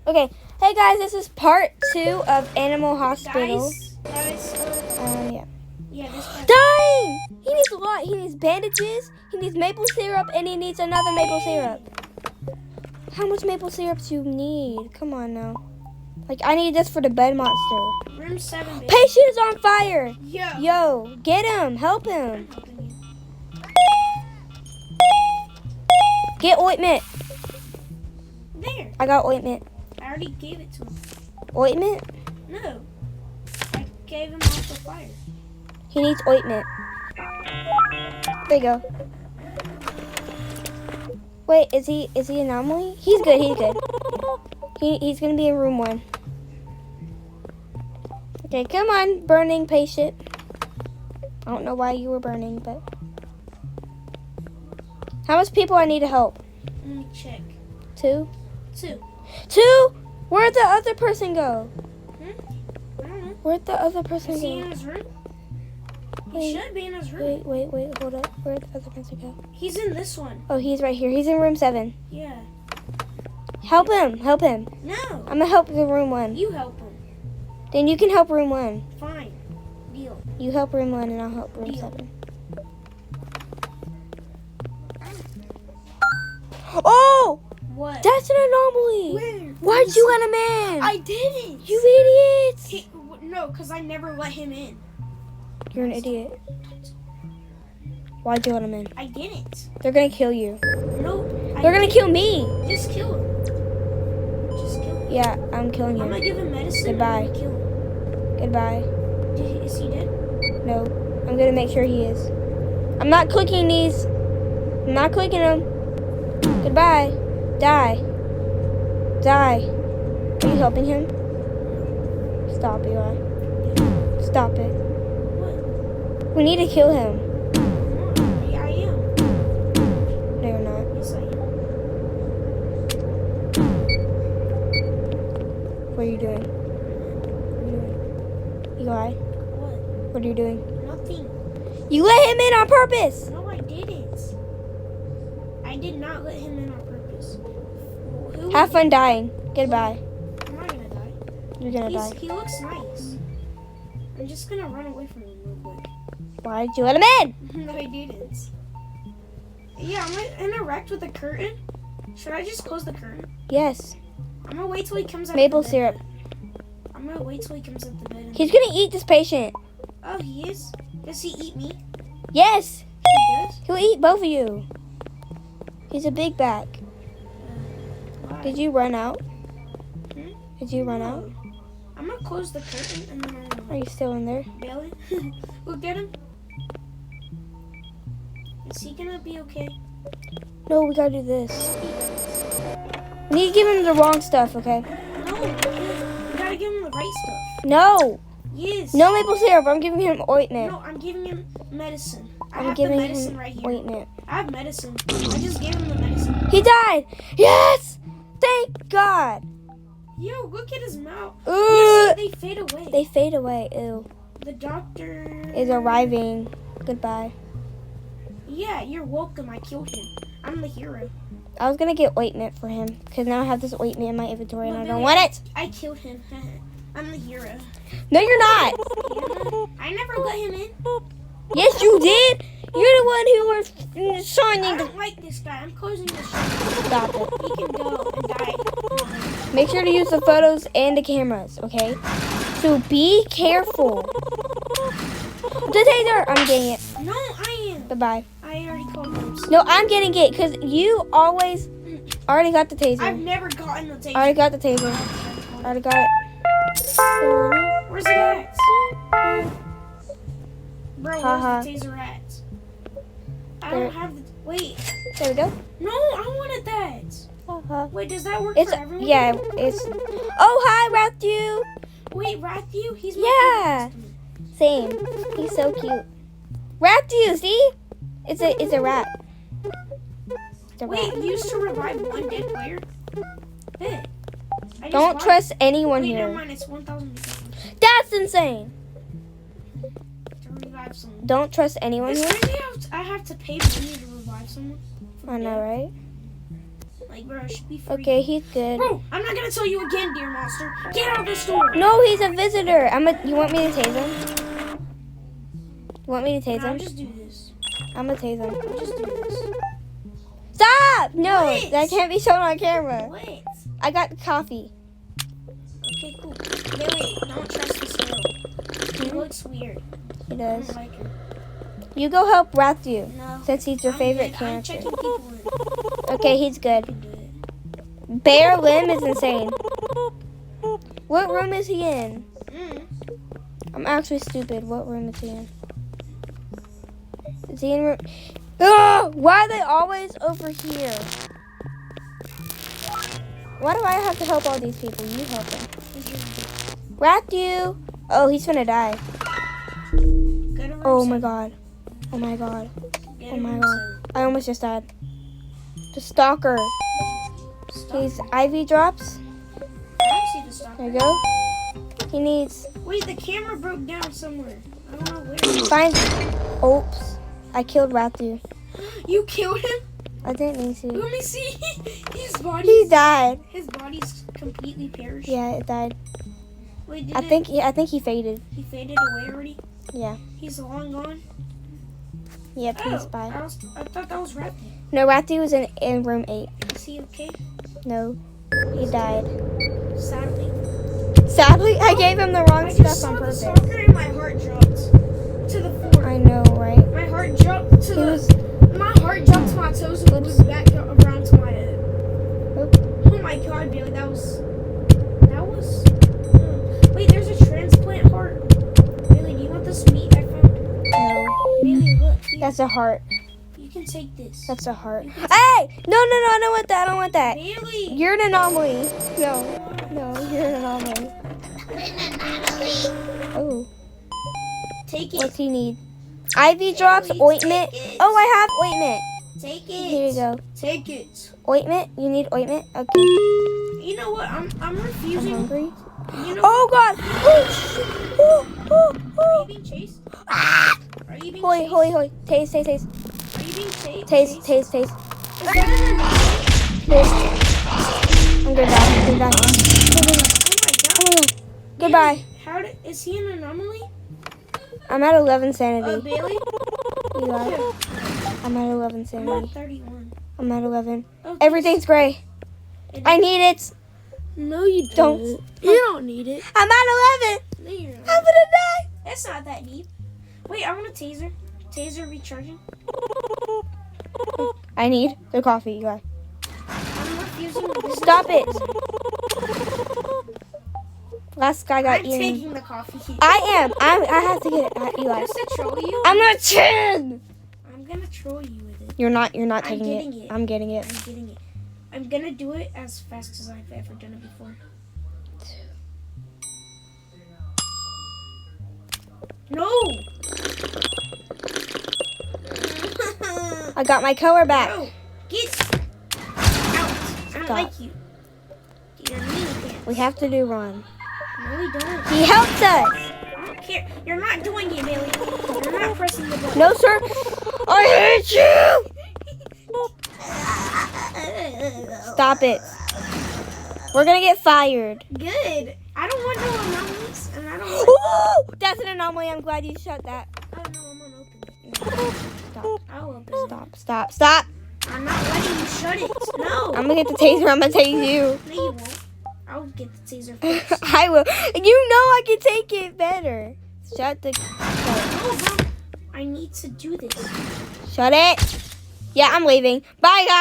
Okay. Hey guys, this is part 2 of Animal Hospital. Yeah. Yeah, this guy. Dying! He needs a lot. He needs bandages, he needs maple syrup, and he needs another maple syrup. How much maple syrup do you need? Come on now. Like, I need this for the bed monster. Room 7, baby. Patient is on fire! Yo. Yo, get him! Help him! Get ointment! There. I got ointment. I already gave it to him. Ointment? No. I gave him off the fire. He needs ointment. There you go. Wait, is he anomaly? He's good, he's good. He's gonna be in room 1. Okay, come on, burning patient. I don't know why you were burning, but how much people I need to help? Let me check. 2? 2. 2? Where'd the other person go? I don't know. Where'd the other person Is he go? in his room? He Wait, should be in his room. Wait, hold up. Where'd the other person go? He's in this one. Oh, he's right here. He's in room 7. Yeah. Help him, help him. No. I'm gonna help the room 1. You help him. Then you can help room 1. Fine. Deal. You help room 1 and I'll help room Deal. 7. Oh! What? That's an anomaly! Where? Why'd you let him in? I didn't. You idiots! No, because I never let him in. You're an idiot. Why'd you let him in? I didn't. They're gonna kill you. No. They're gonna kill me! Just kill him. Just kill him. Yeah, I'm killing I'm gonna you. give him medicine. Goodbye. I'm gonna kill him. Goodbye. Is he dead? No. I'm gonna make sure he is. I'm not clicking these. I'm not clicking them. Goodbye. Die. Die. Are you helping him? Stop, Eli. Stop it. What? We need to kill him. Yeah, I am. No, you're not. Yes, I am. What are you doing? What are you doing? Eli, What? what are you doing? Nothing. You let him in on purpose! No, I didn't. I did not let him in on purpose. Who Have fun dying. Goodbye. I'm not gonna die. You're gonna die. He looks nice. I'm just gonna run away from him real quick. Why'd you let him in? No, I didn't. Yeah, I'm gonna interact with the curtain. Should I just close the curtain? Yes. I'm gonna wait till he comes out. Maple the bed. syrup. I'm gonna wait till he comes out the bed. He's gonna eat this patient. Oh, he is? Does he eat me? Yes. He does? He'll eat both of you. He's a big back. Why? Did you run out? Hmm? Did you run No. out? I'm gonna close the curtain and then I'm Are gonna you still in there? Bailey. Look at him. Is he gonna be okay? No, we gotta do this. We need to give him the wrong stuff, okay? No, you gotta give him the right stuff. No! Yes. No maple syrup. I'm giving him ointment. No, I'm giving him medicine. I I'm have the giving medicine him right here. ointment. I have medicine. I just gave him the medicine. He died! Yes! Thank God! Yo, look at his mouth. Ugh. Yeah, see, they fade away. They fade away. Ew. The doctor Is arriving. Goodbye. Yeah, you're welcome. I killed him. I'm the hero. I was gonna get ointment for him because now I have this ointment in my inventory and But I don't Billy, want it. I killed him. I'm the hero. No, you're not. Yeah, I never let him in. Yes, you did. You're the one who was I shining. don't like this guy. I'm closing the shop. Stop it. He can go and die. Make sure to use the photos and the cameras, okay? So be careful. The taser. I'm getting it. No, I am. Bye-bye. I already called him. No, I'm getting it because you always already got the I've taser. never gotten the taser. Already got the taser. Already got it. Where's the at? Bro, Haha. where's the taser at? I There. don't have the... Wait. There we go. No, I wanted that. Wait, does that work It's for everyone? yeah. It's. Oh hi, Matthew. Wait, Matthew? He's Yeah. my favorite customer. Same. He's so cute. Matthew, see? It's a rat. It's a Wait, rat. used to revive one dead player? Hey. I just Don't bought- trust anyone Wait, never here. mind. It's 1,000 That's insane. to revive someone. Don't trust anyone It's here. crazy how I have to pay money to revive someone. I know, right? Like, bro, it should be free. Okay, he's good. Bro, I'm not gonna tell you again, dear monster. Get out of the store. No, he's a visitor. You want me to tase him? You want me to tase No, him? just do this. I'm gonna tase him. Just do this. Stop! No, What? that can't be shown on camera. What? I got coffee. Okay, cool. Wait, don't trust this girl. He looks weird. He I does. don't like her. You go help Rathu, No. since he's your favorite I'm character. checking people in. Okay, he's I good. can do it. Bear Lim is insane. What room is he in? I'm actually stupid. What room is he in? Is he in room? Ugh! Why are they always over here? Why do I have to help all these people? You help them. Rathu! Oh, he's gonna die. Go to room Oh my seven. god. Oh my god. Go to Oh my room god. seven. I almost just died. The stalker. Stop. He's Ivy drops. I don't see the stopper. There you go. He needs. Wait, the camera broke down somewhere. I don't know where. Find. Oops. I killed Rathu. You killed him? I didn't mean to. Let me see. His He body's died. completely perished. Yeah, it died. Wait, I think he faded. he faded away already? Yeah. He's long gone? Yep, he's Oh, bye. I thought that was Ratty. No, Rathu was in room 8. Is he okay? No. He died. Sadly. Sadly, I gave him the wrong I just stuff saw on the purpose. stalker and my heart dropped to the floor. I know, right? My heart jumped to He was. my heart jumped to my toes and moved back around to my head. Oops. Oh my god, Bailey, that was wait, there's a transplant heart. Bailey, do you want this meat I found? No. Bailey, look, here. That's a heart. You can take this. That's a heart. You can Hey! No, I don't want that. I don't want that. Bailey! You're an anomaly. No, you're an anomaly. Oh, Take it. what's he need? Ivy drops, Bailey, ointment. take it. Oh, I have ointment. Take it. Here you go. Take it. Ointment? You need ointment? Okay. You know what? I'm I'm refusing. hungry. You know Oh, God. Are you being chased? Ah! Are you being Hoi, chased? hoi, hoi. Taste. Are you being chased? Taste. Is that an anomaly? I'm gonna die. Oh my god. Goodbye. Is he an anomaly? I'm at 11 sanity. Bailey? Eli. I'm at 11 I'm sanity. at 31. I'm at 11. Oh, Everything's gray. I need it. No, you Don't. You don't need it. I'm at 11. No, you're I'm not. gonna die. That's not that deep. Wait, I want a taser. Taser recharging. I need the coffee, Eli. I'm refusing this. Stop it. Last guy got I'm eaten. taking the coffee. I am. I have to get it, Eli. Just to troll you. I'm not chin. I'm gonna troll you with it. You're not I'm taking getting it. it. I'm getting it. I'm getting it. I'm gonna do it as fast as I've ever done it before. No! I got my color back. Bro, get out! I don't Stop. like you. You're mean pants. We have to do run. No, we don't. He helped us. I don't care. You're not doing it, Bailey. You're not pressing the button. No, sir. I hate you. Stop it. We're gonna get fired. Good. I don't want no anomalies, and I don't want. Ooh, that's an anomaly. I'm glad you shut that. Oh no, I'm gonna open it. Stop. I'll open it. Stop. I'm not letting you shut it. No. I'm gonna get the taser. I'm gonna tase you. No, you won't. I'll get the taser first. I will. You know I can take it better. Shut the. No, bro. I need to do this. Shut it. Yeah, I'm leaving. Bye, guys.